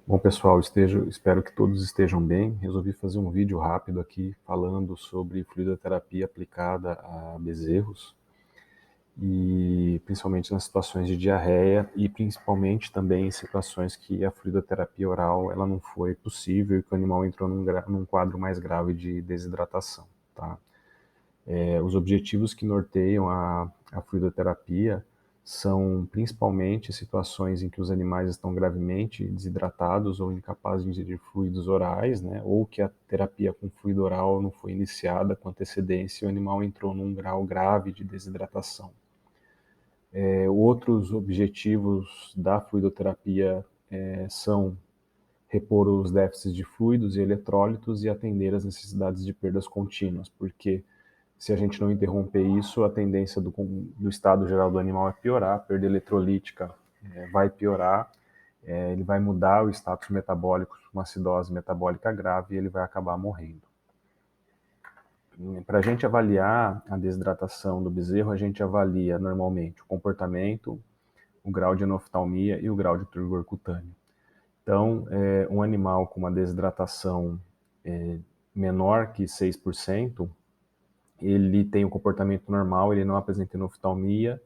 Bom, pessoal, espero que todos estejam bem. Resolvi fazer um vídeo rápido aqui falando sobre fluidoterapia aplicada a bezerros e principalmente nas situações de diarreia e principalmente também em situações que a fluidoterapia oral ela não foi possível e que o animal entrou num quadro mais grave de desidratação, tá? Os objetivos que norteiam a fluidoterapia são principalmente situações em que os animais estão gravemente desidratados ou incapazes de ingerir fluidos orais, né, ou que a terapia com fluido oral não foi iniciada com antecedência e o animal entrou num grau grave de desidratação. Outros objetivos da fluidoterapia são repor os déficits de fluidos e eletrólitos e atender às necessidades de perdas contínuas, porque se a gente não interromper isso, a tendência do estado geral do animal é piorar, a perda eletrolítica vai piorar, ele vai mudar o status metabólico para uma acidose metabólica grave e ele vai acabar morrendo. Para a gente avaliar a desidratação do bezerro, a gente avalia normalmente o comportamento, o grau de anoftalmia e o grau de turgor cutâneo. Então, um animal com uma desidratação menor que 6%, ele tem um comportamento normal, ele não apresenta enoftalmia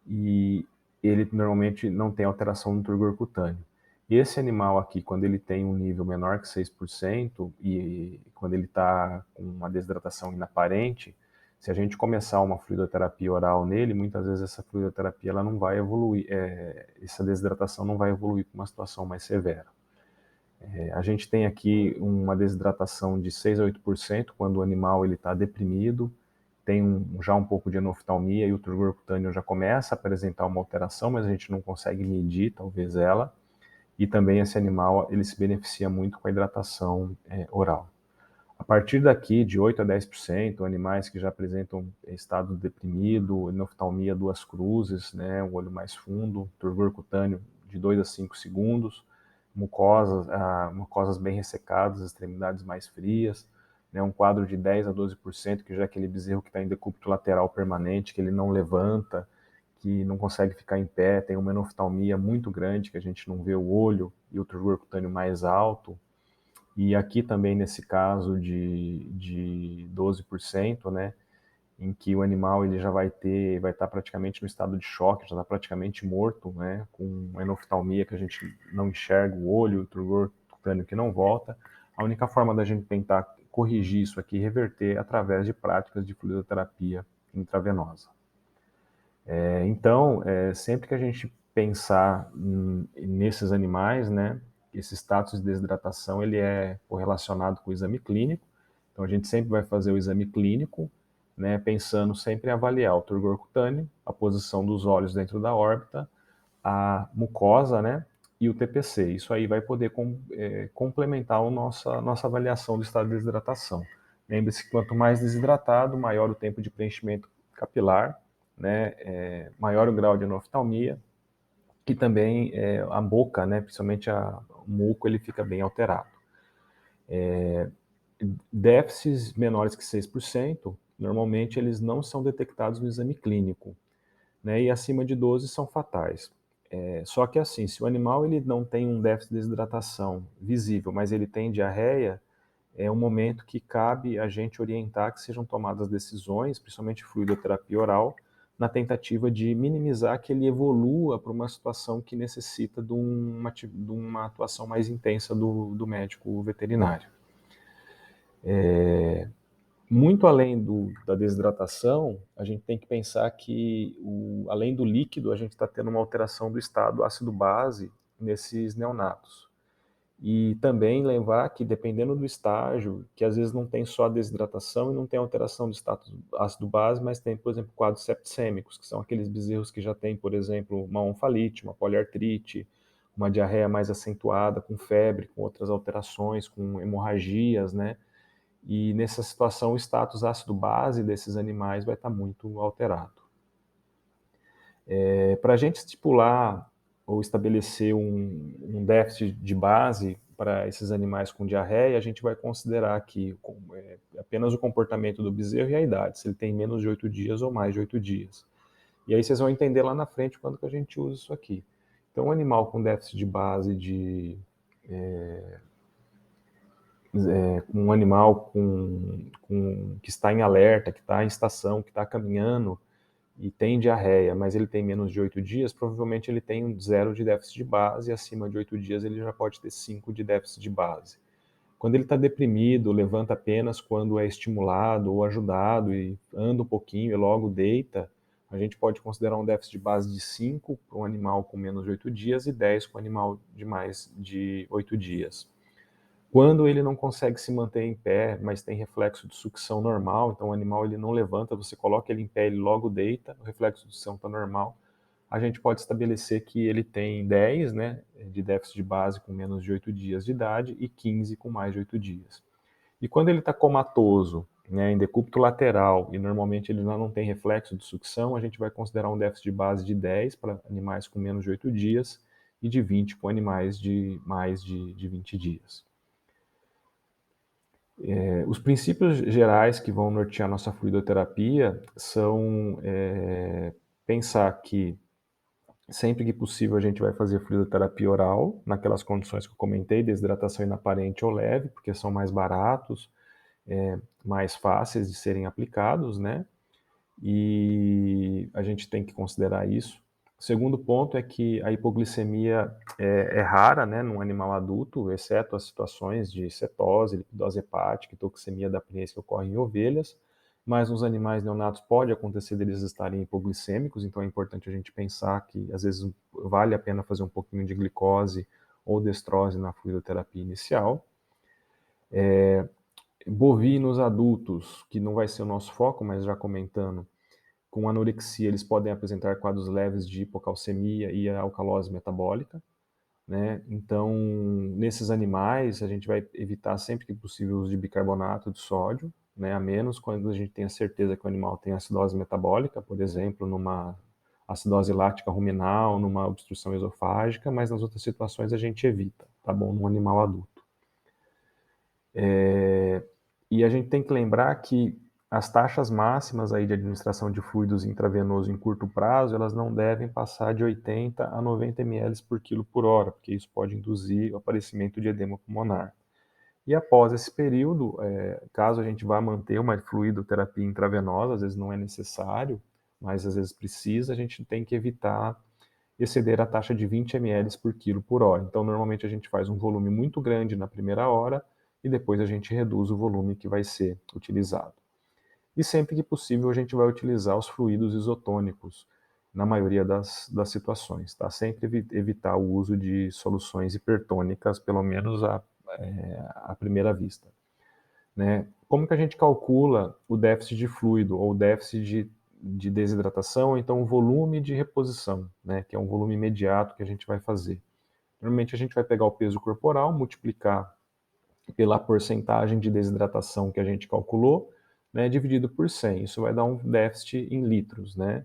e ele normalmente não tem alteração no turgor cutâneo. E esse animal aqui, quando ele tem um nível menor que 6% e quando ele está com uma desidratação inaparente, se a gente começar uma fluidoterapia oral nele, muitas vezes essa fluidoterapia ela não vai evoluir, essa desidratação não vai evoluir para uma situação mais severa. A gente tem aqui uma desidratação de 6 a 8% quando o animal está deprimido, tem já um pouco de enoftalmia e o turgor cutâneo já começa a apresentar uma alteração, mas a gente não consegue medir, talvez ela, e também esse animal ele se beneficia muito com a hidratação oral. A partir daqui, de 8 a 10%, animais que já apresentam estado deprimido, enoftalmia duas cruzes, né, um olho mais fundo, turgor cutâneo de 2 a 5 segundos, mucosas bem ressecadas, extremidades mais frias, né, um quadro de 10 a 12%, que já é aquele bezerro que está em decúbito lateral permanente, que ele não levanta, que não consegue ficar em pé, tem uma enoftalmia muito grande, que a gente não vê o olho, e o turgor cutâneo mais alto. E aqui também nesse caso de 12%, né, em que o animal ele já vai estar praticamente no estado de choque, já está praticamente morto, né, com uma enoftalmia que a gente não enxerga o olho, o turgor cutâneo que não volta. A única forma da gente tentar corrigir isso aqui, reverter, através de práticas de fluidoterapia intravenosa. Então, sempre que a gente pensar nesses animais, né, esse status de desidratação ele é correlacionado com o exame clínico. Então, a gente sempre vai fazer o exame clínico, né, pensando sempre em avaliar o turgor cutâneo, a posição dos olhos dentro da órbita, a mucosa, né, e o TPC. Isso aí vai poder complementar a nossa avaliação do estado de desidratação. Lembre-se que quanto mais desidratado, maior o tempo de preenchimento capilar, né, maior o grau de anoftalmia, e também a boca, né, principalmente o muco, ele fica bem alterado. Déficits menores que 6%, normalmente eles não são detectados no exame clínico, né, e acima de 12 são fatais. Só que assim, se o animal ele não tem um déficit de desidratação visível, mas ele tem diarreia, é um momento que cabe a gente orientar que sejam tomadas decisões, principalmente fluidoterapia oral, na tentativa de minimizar que ele evolua para uma situação que necessita de uma atuação mais intensa do médico veterinário. Muito além da desidratação, a gente tem que pensar que, além do líquido, a gente está tendo uma alteração do estado ácido-base nesses neonatos. E também lembrar que, dependendo do estágio, que às vezes não tem só a desidratação e não tem alteração do status ácido-base, mas tem, por exemplo, quadros septicêmicos, que são aqueles bezerros que já têm, por exemplo, uma onfalite, uma poliartrite, uma diarreia mais acentuada, com febre, com outras alterações, com hemorragias, né? E nessa situação o status ácido-base desses animais vai estar muito alterado. Para a gente estipular ou estabelecer um déficit de base para esses animais com diarreia, a gente vai considerar aqui apenas o comportamento do bezerro e a idade, se ele tem menos de 8 dias ou mais de 8 dias. E aí vocês vão entender lá na frente quando que a gente usa isso aqui. Então, um animal com déficit de base de um animal que está em alerta, que está em estação, que está caminhando e tem diarreia, mas ele tem menos de 8 dias, provavelmente ele tem um 0 de déficit de base, e acima de 8 dias ele já pode ter 5 de déficit de base. Quando ele está deprimido, levanta apenas quando é estimulado ou ajudado e anda um pouquinho e logo deita, a gente pode considerar um déficit de base de 5 para um animal com menos de 8 dias e 10 para um animal de mais de 8 dias. Quando ele não consegue se manter em pé, mas tem reflexo de sucção normal, então o animal ele não levanta, você coloca ele em pé, ele logo deita, o reflexo de sucção está normal, a gente pode estabelecer que ele tem 10, né, de déficit de base com menos de 8 dias de idade e 15 com mais de 8 dias. E quando ele está comatoso, né, em decúbito lateral, e normalmente ele não tem reflexo de sucção, a gente vai considerar um déficit de base de 10 para animais com menos de 8 dias e de 20 com animais de mais de 20 dias. Os princípios gerais que vão nortear nossa fluidoterapia são pensar que sempre que possível a gente vai fazer fluidoterapia oral, naquelas condições que eu comentei, desidratação inaparente ou leve, porque são mais baratos, mais fáceis de serem aplicados, né? E a gente tem que considerar isso. O segundo ponto é que a hipoglicemia é rara, né, num animal adulto, exceto as situações de cetose, lipidose hepática e toxemia da pneumonia que ocorrem em ovelhas, mas nos animais neonatos pode acontecer deles estarem hipoglicêmicos, então é importante a gente pensar que às vezes vale a pena fazer um pouquinho de glicose ou destrose na fluidoterapia inicial. Bovinos adultos, que não vai ser o nosso foco, mas já comentando, com anorexia, eles podem apresentar quadros leves de hipocalcemia e alcalose metabólica, né? Então, nesses animais, a gente vai evitar sempre que possível o uso de bicarbonato de sódio, né? A menos quando a gente tem a certeza que o animal tem acidose metabólica, por exemplo, numa acidose lática ruminal, numa obstrução esofágica, mas nas outras situações a gente evita, tá bom? No animal adulto. E a gente tem que lembrar que as taxas máximas aí de administração de fluidos intravenoso em curto prazo, elas não devem passar de 80 a 90 ml por quilo por hora, porque isso pode induzir o aparecimento de edema pulmonar. E após esse período, caso a gente vá manter uma fluidoterapia intravenosa, às vezes não é necessário, mas às vezes precisa, a gente tem que evitar exceder a taxa de 20 ml por quilo por hora. Então, normalmente a gente faz um volume muito grande na primeira hora e depois a gente reduz o volume que vai ser utilizado. E sempre que possível a gente vai utilizar os fluidos isotônicos, na maioria das situações, tá? Sempre evitar o uso de soluções hipertônicas, pelo menos à primeira vista. Né? Como que a gente calcula o déficit de fluido ou déficit de desidratação, então o volume de reposição, né? Que é um volume imediato que a gente vai fazer. Normalmente a gente vai pegar o peso corporal, multiplicar pela porcentagem de desidratação que a gente calculou, né, dividido por 100. Isso vai dar um déficit em litros, né?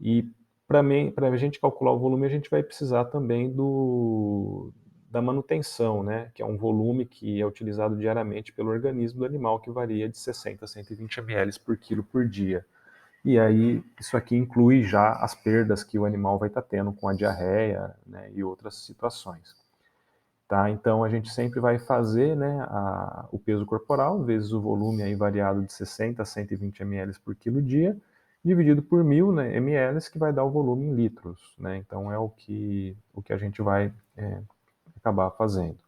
E para a gente calcular o volume, a gente vai precisar também da manutenção, né? Que é um volume que é utilizado diariamente pelo organismo do animal, que varia de 60 a 120 ml por quilo por dia. E aí, isso aqui inclui já as perdas que o animal vai estar tendo com a diarreia, né, e outras situações. Tá? Então, a gente sempre vai fazer, né, o peso corporal, vezes o volume aí variado de 60 a 120 ml por quilo dia, dividido por 1.000, né, ml, que vai dar o volume em litros. Né? Então, é o que a gente vai acabar fazendo.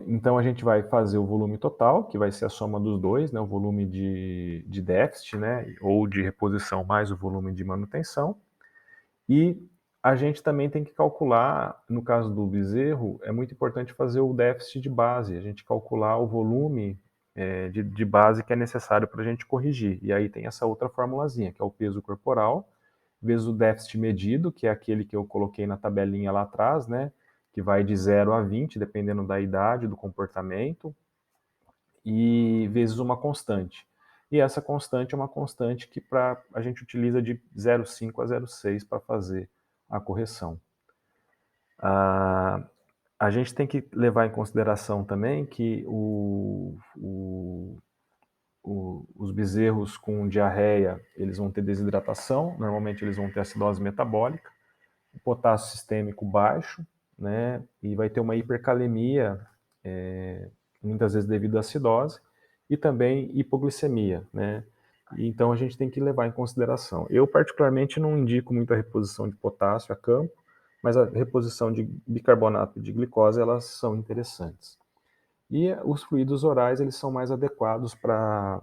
Então, a gente vai fazer o volume total, que vai ser a soma dos dois, né, o volume de déficit, né, ou de reposição, mais o volume de manutenção. E a gente também tem que calcular, no caso do bezerro, é muito importante fazer o déficit de base, a gente calcular o volume de base que é necessário para a gente corrigir. E aí tem essa outra formulazinha, que é o peso corporal, vezes o déficit medido, que é aquele que eu coloquei na tabelinha lá atrás, né? Que vai de 0 a 20, dependendo da idade, do comportamento, e vezes uma constante. E essa constante é uma constante que a gente utiliza de 0,5 a 0,6 para fazer a correção. A gente tem que levar em consideração também que os bezerros com diarreia, eles vão ter desidratação, normalmente eles vão ter acidose metabólica, o potássio sistêmico baixo, né, e vai ter uma hipercalemia, muitas vezes devido à acidose, e também hipoglicemia, né? E então a gente tem que levar em consideração. Eu particularmente não indico muito a reposição de potássio a campo, mas a reposição de bicarbonato de glicose, elas são interessantes. E os fluidos orais, eles são mais adequados para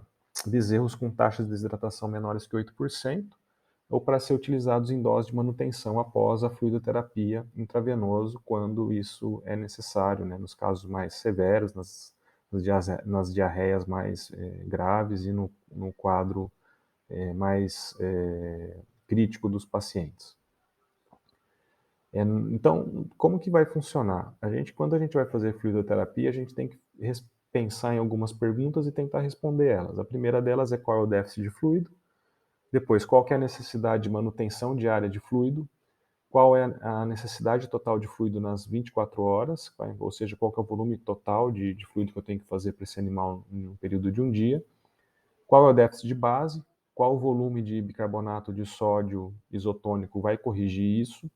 bezerros com taxas de desidratação menores que 8%, ou para ser utilizados em dose de manutenção após a fluidoterapia intravenoso, quando isso é necessário, né, nos casos mais severos, nas diarreias mais graves e no quadro mais crítico dos pacientes. Então, como que vai funcionar? Quando a gente vai fazer fluidoterapia, a gente tem que pensar em algumas perguntas e tentar responder elas. A primeira delas é qual é o déficit de fluido, depois qual que é a necessidade de manutenção diária de fluido, qual é a necessidade total de fluido nas 24 horas, ou seja, qual que é o volume total de fluido que eu tenho que fazer para esse animal em um período de um dia, qual é o déficit de base, qual o volume de bicarbonato de sódio isotônico vai corrigir isso,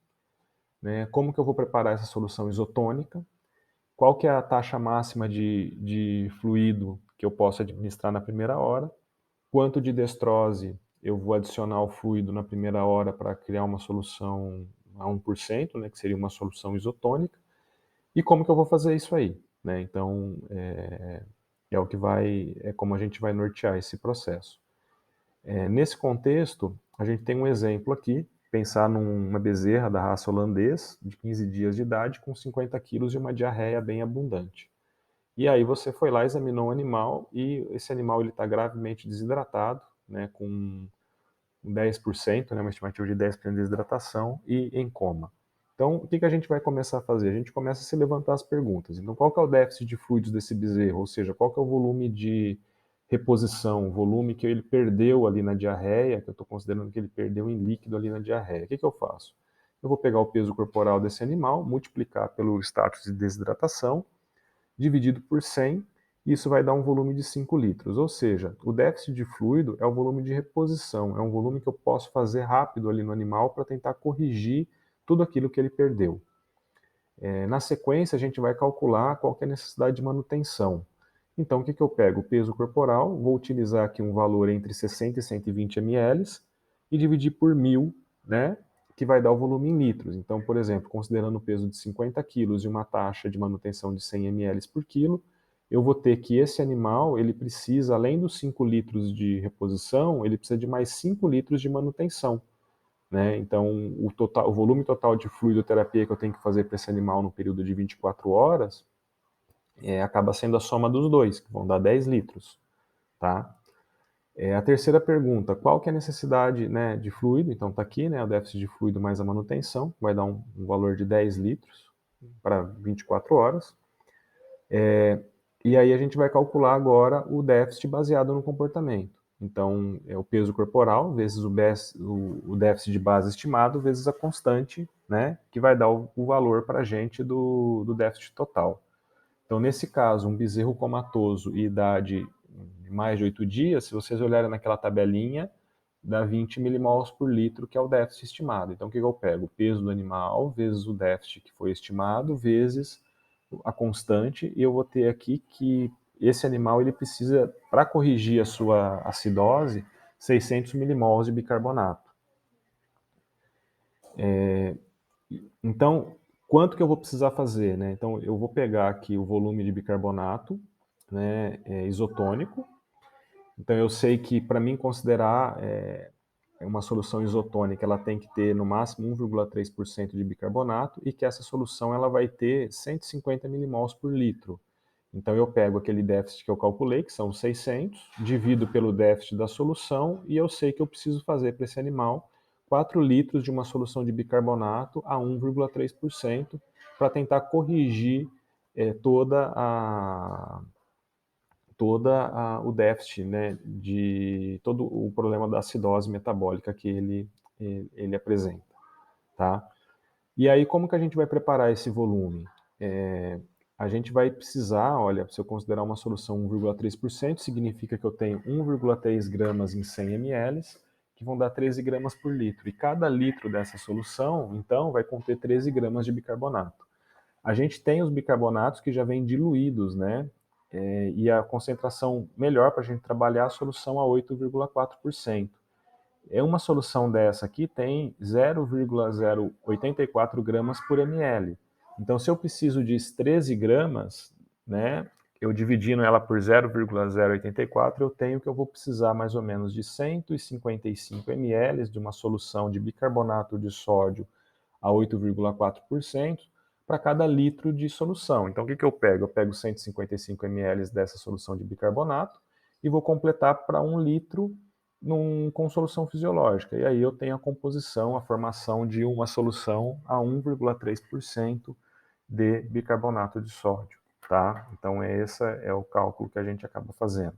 né? Como que eu vou preparar essa solução isotônica, qual que é a taxa máxima de fluido que eu posso administrar na primeira hora, quanto de destrose eu vou adicionar ao fluido na primeira hora para criar uma solução a 1%, né, que seria uma solução isotônica, e como que eu vou fazer isso aí, né? Então, é como a gente vai nortear esse processo. Nesse contexto, a gente tem um exemplo aqui, pensar numa bezerra da raça holandês, de 15 dias de idade, com 50 quilos e uma diarreia bem abundante. E aí você foi lá, examinou o animal, e esse animal está gravemente desidratado, né, com 10%, né, uma estimativa de 10% de desidratação, e em coma. Então, o que a gente vai começar a fazer? A gente começa a se levantar as perguntas. Então, qual que é o déficit de fluidos desse bezerro? Ou seja, qual que é o volume de reposição, o volume que ele perdeu ali na diarreia, que eu estou considerando que ele perdeu em líquido ali na diarreia. O que eu faço? Eu vou pegar o peso corporal desse animal, multiplicar pelo status de desidratação, dividido por 100, isso vai dar um volume de 5 litros. Ou seja, o déficit de fluido é o volume de reposição, é um volume que eu posso fazer rápido ali no animal para tentar corrigir tudo aquilo que ele perdeu. Na sequência, a gente vai calcular qual que é a necessidade de manutenção. Então, o que eu pego? O peso corporal, vou utilizar aqui um valor entre 60 e 120 ml e dividir por 1000, né, que vai dar o volume em litros. Então, por exemplo, considerando o peso de 50 quilos e uma taxa de manutenção de 100 ml por quilo, eu vou ter que esse animal, ele precisa, além dos 5 litros de reposição, ele precisa de mais 5 litros de manutenção, né? Então, o volume total de fluidoterapia que eu tenho que fazer para esse animal no período de 24 horas acaba sendo a soma dos dois, que vão dar 10 litros. Tá? A terceira pergunta, qual que é a necessidade, né, de fluido? Então está aqui, né, o déficit de fluido mais a manutenção, vai dar um valor de 10 litros para 24 horas. E aí a gente vai calcular agora o déficit baseado no comportamento. Então, é o peso corporal vezes o déficit de base estimado vezes a constante, né, que vai dar o valor para a gente do déficit total. Então, nesse caso, um bezerro comatoso e idade de mais de 8 dias, se vocês olharem naquela tabelinha, dá 20 milimols por litro, que é o déficit estimado. Então, o que eu pego? O peso do animal vezes o déficit que foi estimado, vezes a constante, e eu vou ter aqui que esse animal ele precisa, para corrigir a sua acidose, 600 milimols de bicarbonato. Então, quanto que eu vou precisar fazer, né? Então, eu vou pegar aqui o volume de bicarbonato, né, isotônico. Então, eu sei que para mim considerar uma solução isotônica, ela tem que ter no máximo 1,3% de bicarbonato e que essa solução ela vai ter 150 milimols por litro. Então, eu pego aquele déficit que eu calculei, que são 600, divido pelo déficit da solução e eu sei que eu preciso fazer para esse animal 4 litros de uma solução de bicarbonato a 1,3% para tentar corrigir toda o déficit, né, de todo o problema da acidose metabólica que ele apresenta, tá? E aí, como que a gente vai preparar esse volume? A gente vai precisar, olha, se eu considerar uma solução 1,3%, significa que eu tenho 1,3 gramas em 100 ml, que vão dar 13 gramas por litro. E cada litro dessa solução, então, vai conter 13 gramas de bicarbonato. A gente tem os bicarbonatos que já vêm diluídos, né? E a concentração melhor para a gente trabalhar a solução a 8,4%. Uma solução dessa aqui tem 0,084 gramas por ml. Então, se eu preciso de 13 gramas, né, eu dividindo ela por 0,084, eu tenho que eu vou precisar mais ou menos de 155 ml de uma solução de bicarbonato de sódio a 8,4% para cada litro de solução. Então, o que eu pego? Eu pego 155 ml dessa solução de bicarbonato e vou completar para 1 litro com solução fisiológica. E aí eu tenho a composição, a formação de uma solução a 1,3% de bicarbonato de sódio. Tá? Então, esse é o cálculo que a gente acaba fazendo.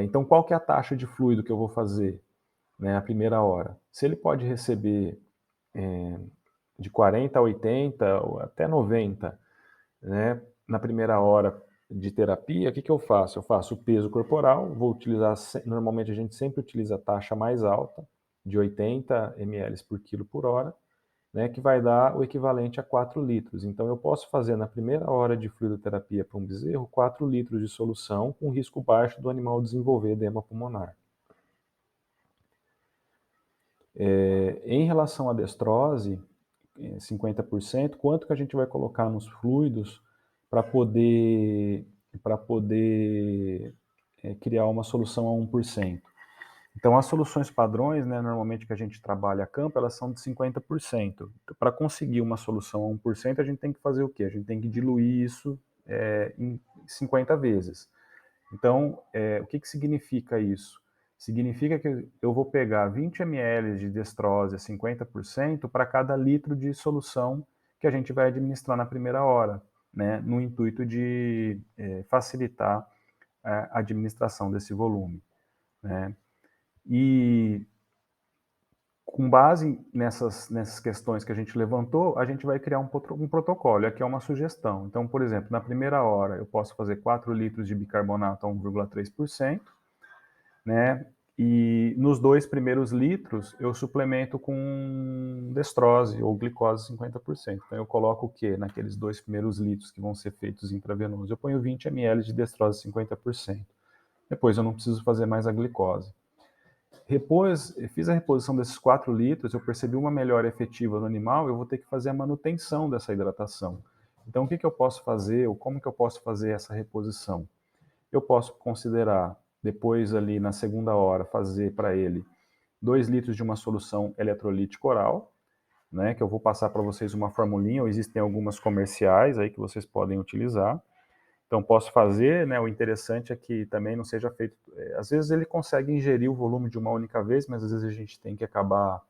Então, qual que é a taxa de fluido que eu vou fazer, né, a primeira hora? Se ele pode receber de 40 a 80 ou até 90, né, na primeira hora de terapia, o que eu faço? Eu faço o peso corporal, vou utilizar, normalmente a gente sempre utiliza a taxa mais alta, de 80 ml por quilo por hora, né, que vai dar o equivalente a 4 litros. Então eu posso fazer na primeira hora de fluidoterapia para um bezerro 4 litros de solução com risco baixo do animal desenvolver edema pulmonar. Em relação à destrose, 50%, quanto que a gente vai colocar nos fluidos para poder criar uma solução a 1%. Então, as soluções padrões, né, normalmente que a gente trabalha a campo, elas são de 50%. Para conseguir uma solução a 1%, a gente tem que fazer o quê? A gente tem que diluir isso em 50 vezes. Então, o que significa isso? Significa que eu vou pegar 20 ml de destrose a 50% para cada litro de solução que a gente vai administrar na primeira hora, né, no intuito de facilitar a administração desse volume, né? E com base nessas questões que a gente levantou, a gente vai criar um protocolo, aqui é uma sugestão. Então, por exemplo, na primeira hora eu posso fazer 4 litros de bicarbonato a 1,3%, né? E nos 2 primeiros litros eu suplemento com destrose ou glicose 50%. Então eu coloco o quê? Naqueles 2 primeiros litros que vão ser feitos intravenosos, eu ponho 20 ml de destrose 50%. Depois eu não preciso fazer mais a glicose. Fiz a reposição desses 4 litros, eu percebi uma melhora efetiva no animal, eu vou ter que fazer a manutenção dessa hidratação. Então, o que eu posso fazer, ou como que eu posso fazer essa reposição? Eu posso considerar, depois ali na segunda hora, fazer para ele 2 litros de uma solução eletrolítica oral, né, que eu vou passar para vocês uma formulinha, ou existem algumas comerciais aí que vocês podem utilizar. Então, posso fazer, né, o interessante é que também não seja feito... às vezes ele consegue ingerir o volume de uma única vez, mas às vezes a gente tem que acabar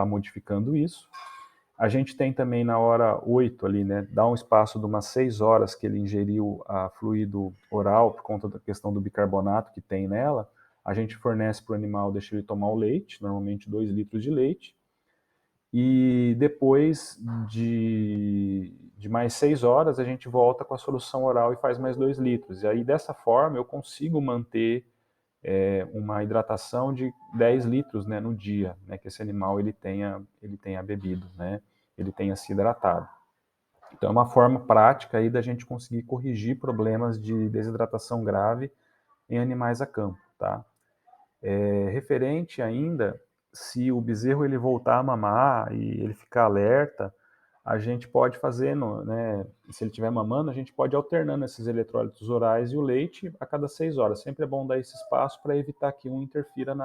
modificando isso. A gente tem também na hora 8 ali, né, dá um espaço de umas 6 horas que ele ingeriu a fluido oral por conta da questão do bicarbonato que tem nela. A gente fornece para o animal, deixa ele tomar o leite, normalmente 2 litros de leite. E depois de mais 6 horas, a gente volta com a solução oral e faz mais 2 litros. E aí, dessa forma, eu consigo manter uma hidratação de 10 litros, né, no dia, né, que esse animal ele tenha bebido, né, ele tenha se hidratado. Então, é uma forma prática aí da gente conseguir corrigir problemas de desidratação grave em animais a campo, tá? Referente ainda, se o bezerro ele voltar a mamar e ele ficar alerta, a gente pode fazer, né, se ele estiver mamando, a gente pode ir alternando esses eletrólitos orais e o leite a cada 6 horas. Sempre é bom dar esse espaço para evitar que um interfira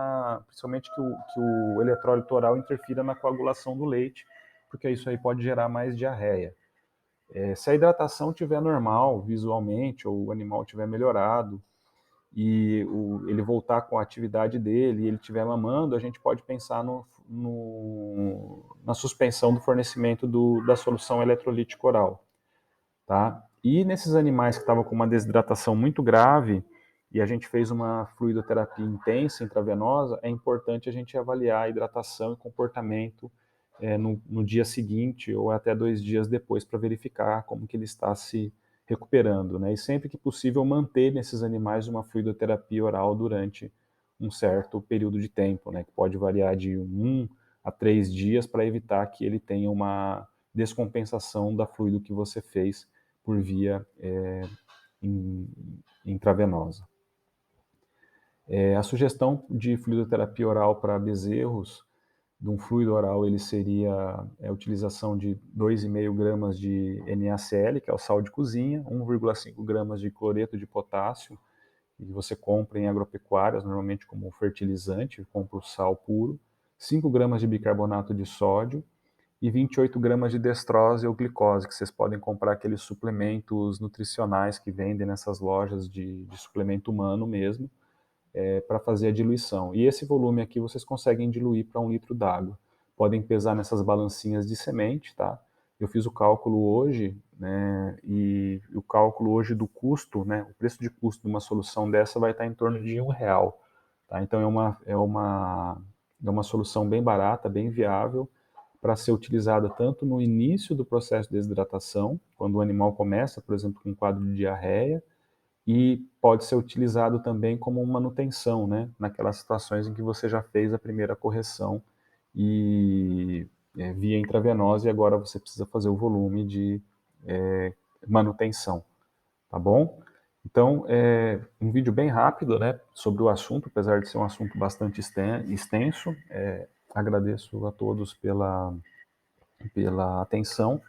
principalmente que o eletrólito oral interfira na coagulação do leite, porque isso aí pode gerar mais diarreia. Se a hidratação estiver normal visualmente, ou o animal estiver melhorado, e ele voltar com a atividade dele e ele estiver mamando, a gente pode pensar na suspensão do fornecimento da solução eletrolítica oral. Tá? E nesses animais que estavam com uma desidratação muito grave, e a gente fez uma fluidoterapia intensa intravenosa, é importante a gente avaliar a hidratação e comportamento no dia seguinte ou até 2 dias depois para verificar como que ele está se recuperando, né? E sempre que possível manter nesses animais uma fluidoterapia oral durante um certo período de tempo, né? Que pode variar de 1 a 3 dias para evitar que ele tenha uma descompensação da fluido que você fez por via intravenosa. A sugestão de fluidoterapia oral para bezerros, de um fluido oral, ele seria a utilização de 2,5 gramas de NaCl, que é o sal de cozinha, 1,5 gramas de cloreto de potássio, que você compra em agropecuárias, normalmente como fertilizante, compra o sal puro, 5 gramas de bicarbonato de sódio e 28 gramas de destrose ou glicose, que vocês podem comprar aqueles suplementos nutricionais que vendem nessas lojas de suplemento humano mesmo, para fazer a diluição. E esse volume aqui vocês conseguem diluir para 1 litro d'água. Podem pesar nessas balancinhas de semente, tá? Eu fiz o cálculo hoje, né, e o cálculo hoje do custo, né, o preço de custo de uma solução dessa vai estar em torno de R$1, tá? Então é uma solução bem barata, bem viável, para ser utilizada tanto no início do processo de desidratação, quando o animal começa, por exemplo, com um quadro de diarreia, e pode ser utilizado também como manutenção, né, naquelas situações em que você já fez a primeira correção e via intravenosa e agora você precisa fazer o volume de manutenção, tá bom? Então, um vídeo bem rápido, né, sobre o assunto, apesar de ser um assunto bastante extenso. Agradeço a todos pela atenção.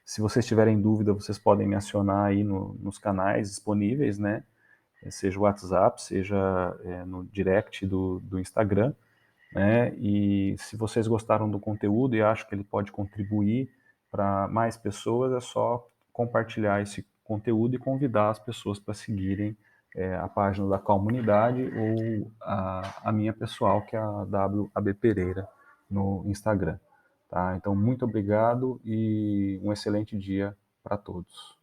Se vocês tiverem dúvida, vocês podem me acionar aí nos canais disponíveis, né? Seja o WhatsApp, seja no direct do Instagram, né? E se vocês gostaram do conteúdo e acham que ele pode contribuir para mais pessoas, é só compartilhar esse conteúdo e convidar as pessoas para seguirem a página da Comunidade ou a minha pessoal, que é a WAB Pereira, no Instagram. Tá? Então, muito obrigado e um excelente dia para todos.